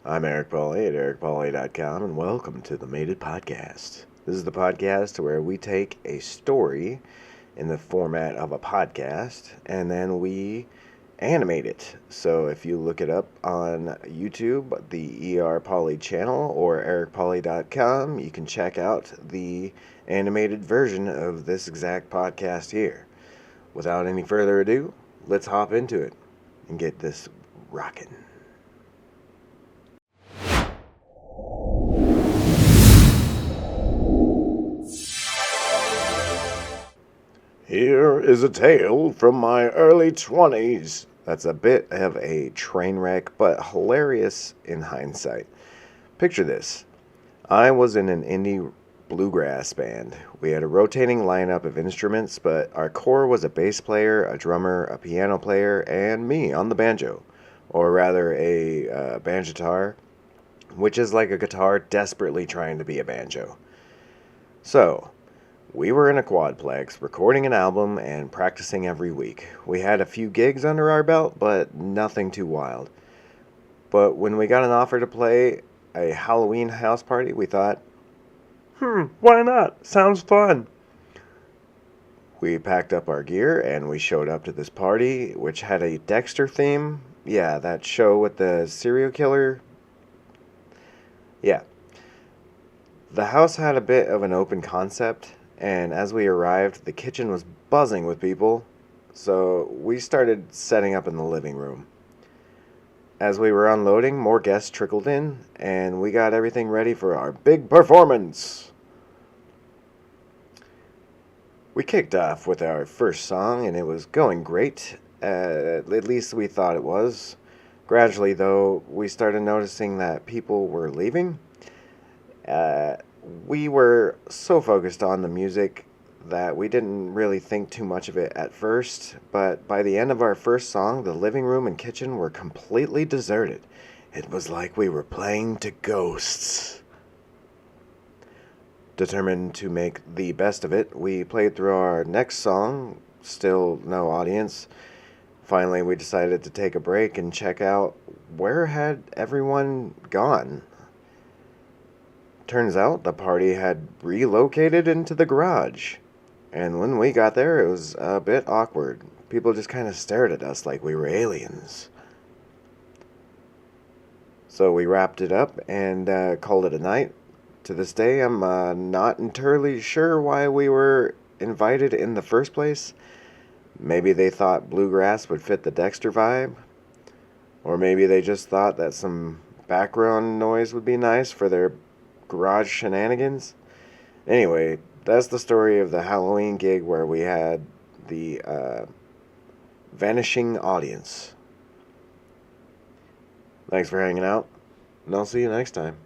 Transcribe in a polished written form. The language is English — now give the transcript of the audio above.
I'm Eric Polley at ericpolley.com, and welcome to the Made It Podcast. This is the podcast where we take a story in the format of a podcast and then we animate it. So if you look it up on YouTube, the erpolley channel, or ericpolley.com, you can check out the animated version of this exact podcast here. Without any further ado, let's hop into it and get this rocking. Here is a tale from my early 20s. That's a bit of a train wreck, but hilarious in hindsight. Picture this. I was in an indie bluegrass band. We had a rotating lineup of instruments, but our core was a bass player, a drummer, a piano player, and me on the banjo. Or rather, a banjotar, which is like a guitar desperately trying to be a banjo. So, we were in a quadplex, recording an album and practicing every week. We had a few gigs under our belt, but nothing too wild. But when we got an offer to play a Halloween house party, we thought, why not? Sounds fun. We packed up our gear and we showed up to this party, which had a Dexter theme. Yeah, that show with the serial killer. Yeah. The house had a bit of an open concept, and as we arrived, the kitchen was buzzing with people, so we started setting up in the living room. As we were unloading, more guests trickled in, and we got everything ready for our big performance. We kicked off with our first song, and it was going great. At least we thought it was. Gradually, though, we started noticing that people were leaving. We were so focused on the music that we didn't really think too much of it at first, but by the end of our first song, the living room and kitchen were completely deserted. It was like we were playing to ghosts. Determined to make the best of it, we played through our next song, still no audience. Finally, we decided to take a break and check out where had everyone gone. Turns out the party had relocated into the garage. And when we got there, it was a bit awkward. People just kind of stared at us like we were aliens. So we wrapped it up and called it a night. To this day, I'm not entirely sure why we were invited in the first place. Maybe they thought bluegrass would fit the Dexter vibe. Or maybe they just thought that some background noise would be nice for their garage shenanigans. Anyway, that's the story of the Halloween gig where we had the vanishing audience. Thanks for hanging out, and I'll see you next time.